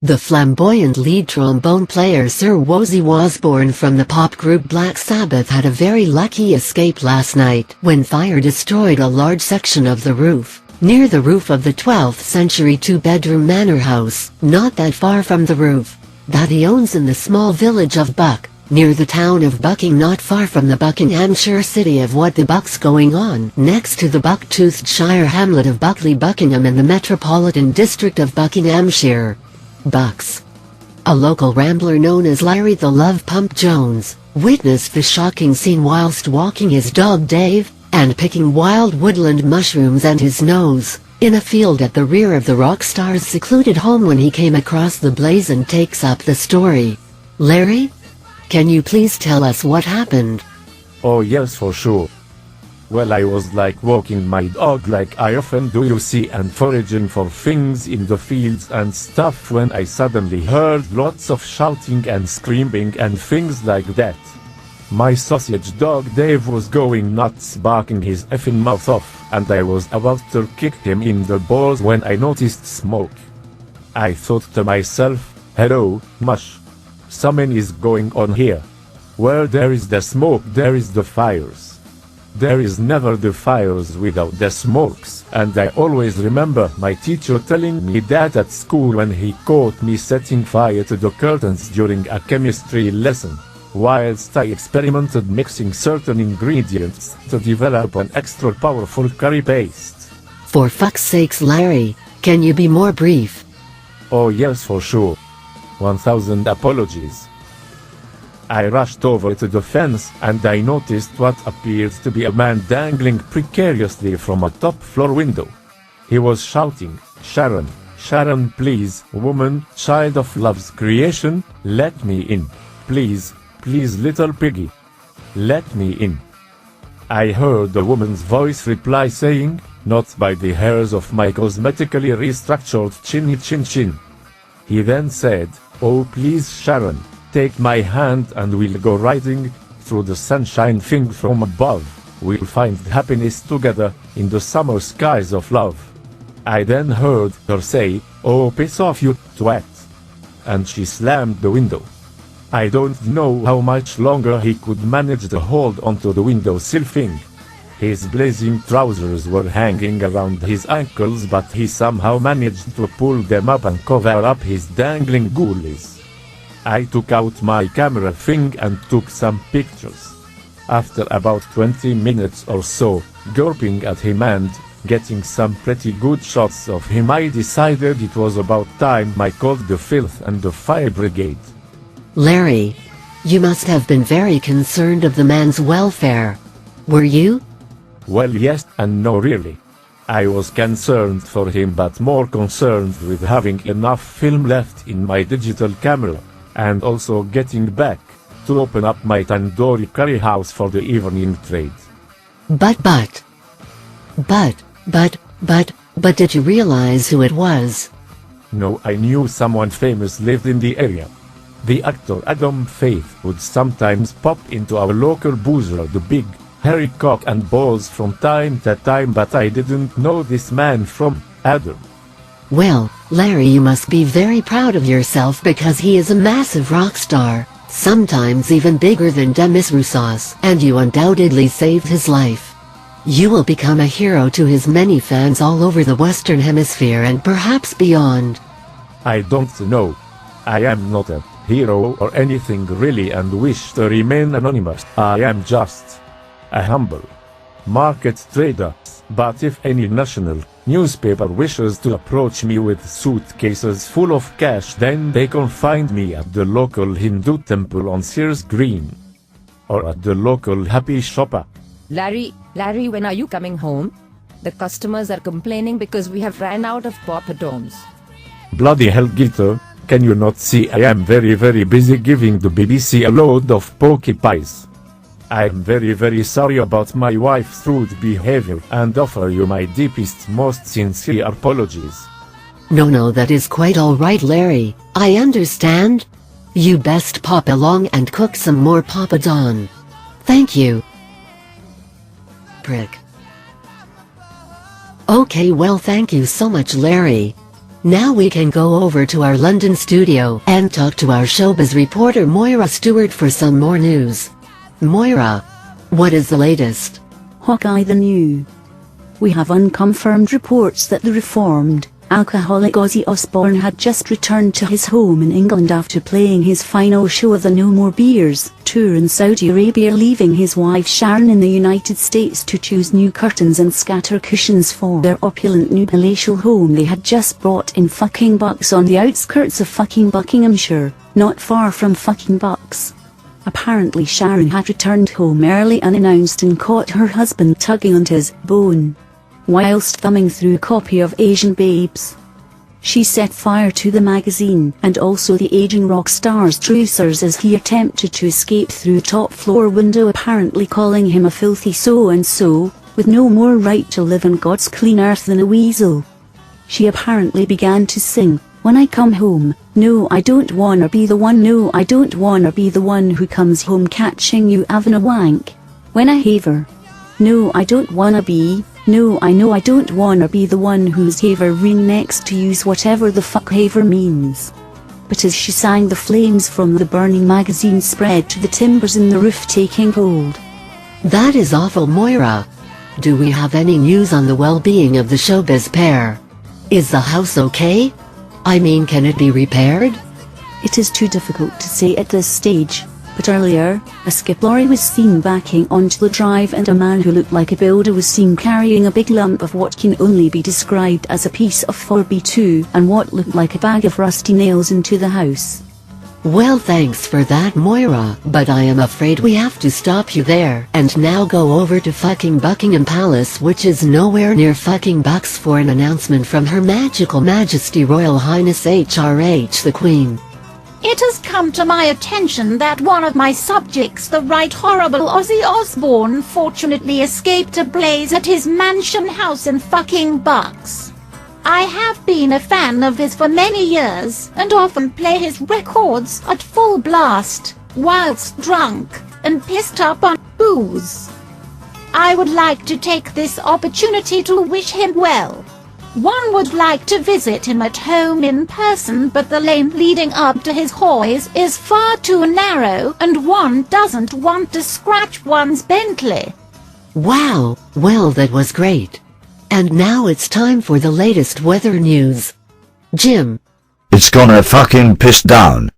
The flamboyant lead trombone player Sir Ozzy Osbourne from the pop group Black Sabbath had a very lucky escape last night when fire destroyed a large section of the roof, near the roof of the 12th century two-bedroom manor house, not that far from the roof, that he owns in the small village of Buck, near the town of Bucking, not far from the Buckinghamshire city of What the Buck's Going On, next to the buck-toothed shire hamlet of Buckley Buckingham in the metropolitan district of Buckinghamshire. Bucks. A local rambler known as Larry the Love Pump Jones, witnessed the shocking scene whilst walking his dog Dave, and picking wild woodland mushrooms and his nose, in a field at the rear of the rock star's secluded home when he came across the blaze, and takes up the story. Larry? Can you please tell us what happened? Oh yes, for sure. Well, I was like walking my dog like I often do, you see, and foraging for things in the fields and stuff, when I suddenly heard lots of shouting and screaming and things like that. My sausage dog Dave was going nuts, barking his effing mouth off, and I was about to kick him in the balls when I noticed smoke. I thought to myself, hello, mush. Something is going on here. Where there is the smoke, there is the fires. There is never the fires without the smokes, and I always remember my teacher telling me that at school when he caught me setting fire to the curtains during a chemistry lesson, whilst I experimented mixing certain ingredients to develop an extra powerful curry paste. For fuck's sakes, Larry, can you be more brief? Oh yes, for sure. 1000 apologies. I rushed over to the fence and I noticed what appeared to be a man dangling precariously from a top-floor window. He was shouting, "Sharon, Sharon, please, woman, child of love's creation, let me in. Please, please, little piggy. Let me in." I heard the woman's voice reply saying, "Not by the hairs of my cosmetically restructured chinny chin chin." He then said, "Oh please, Sharon, take my hand and we'll go riding through the sunshine thing from above. We'll find happiness together in the summer skies of love." I then heard her say, "Oh piss off, you twat." And she slammed the window. I don't know how much longer he could manage to hold onto the windowsill thing. His blazing trousers were hanging around his ankles, but he somehow managed to pull them up and cover up his dangling ghoulies. I took out my camera thing and took some pictures. After about 20 minutes or so, gawping at him and getting some pretty good shots of him, I decided it was about time I called the filth and the fire brigade. Larry, you must have been very concerned of the man's welfare. Were you? Well, yes and no really. I was concerned for him, but more concerned with having enough film left in my digital camera, and also getting back to open up my tandoori curry house for the evening trade. But did you realize who it was? No, I knew someone famous lived in the area. The actor Adam Faith would sometimes pop into our local boozer, the Big Hairy Cock and Balls, from time to time, but I didn't know this man from Adam. Well, Larry, you must be very proud of yourself, because he is a massive rock star, sometimes even bigger than Demis Roussos, and you undoubtedly saved his life. You will become a hero to his many fans all over the Western Hemisphere and perhaps beyond. I don't know. I am not a hero or anything really, and wish to remain anonymous. I am just a humble market trader, but if any national newspaper wishes to approach me with suitcases full of cash, then they can find me at the local Hindu temple on Sears Green, or at the local Happy Shopper. Larry, when are you coming home? The customers are complaining because we have ran out of poppadoms. Bloody hell, Gita, can you not see I am very busy giving the BBC a load of poke pies? I am very sorry about my wife's rude behavior and offer you my deepest, most sincere apologies. No, that is quite alright, Larry, I understand. You best pop along and cook some more poppadom. Thank you. Prick. Okay, well, thank you so much, Larry. Now we can go over to our London studio and talk to our showbiz reporter Moira Stewart for some more news. Moira, what is the latest? Hawkeye the New. We have unconfirmed reports that the reformed, alcoholic Ozzy Osbourne had just returned to his home in England after playing his final show of the No More Beers tour in Saudi Arabia, leaving his wife Sharon in the United States to choose new curtains and scatter cushions for their opulent new palatial home they had just bought in fucking Bucks on the outskirts of fucking Buckinghamshire, not far from fucking Bucks. Apparently Sharon had returned home early unannounced and caught her husband tugging on his bone whilst thumbing through a copy of Asian Babes. She set fire to the magazine and also the aging rock star's trousers as he attempted to escape through a top floor window, apparently calling him a filthy so-and-so, with no more right to live on God's clean earth than a weasel. She apparently began to sing, "When I come home, no I don't wanna be the one, no I don't wanna be the one who comes home catching you having a wank. When I haver. No I don't wanna be, no I know I don't wanna be the one who's havering next to you's whatever the fuck haver means." But as she sang, the flames from the burning magazine spread to the timbers in the roof, taking hold. That is awful, Moira. Do we have any news on the well-being of the showbiz pair? Is the house okay? I mean, can it be repaired? It is too difficult to say at this stage, but earlier, a skip lorry was seen backing onto the drive and a man who looked like a builder was seen carrying a big lump of what can only be described as a piece of 4x2 and what looked like a bag of rusty nails into the house. Well, thanks for that, Moira, but I am afraid we have to stop you there and now go over to fucking Buckingham Palace, which is nowhere near fucking Bucks, for an announcement from Her Magical Majesty Royal Highness HRH the Queen. It has come to my attention that one of my subjects, the Right Horrible Ozzy Osbourne, fortunately escaped a blaze at his mansion house in fucking Bucks. I have been a fan of his for many years, and often play his records at full blast, whilst drunk and pissed up on booze. I would like to take this opportunity to wish him well. One would like to visit him at home in person, but the lane leading up to his hoys is far too narrow and one doesn't want to scratch one's Bentley. Wow, well, that was great. And now it's time for the latest weather news. Jim. It's gonna fucking piss down.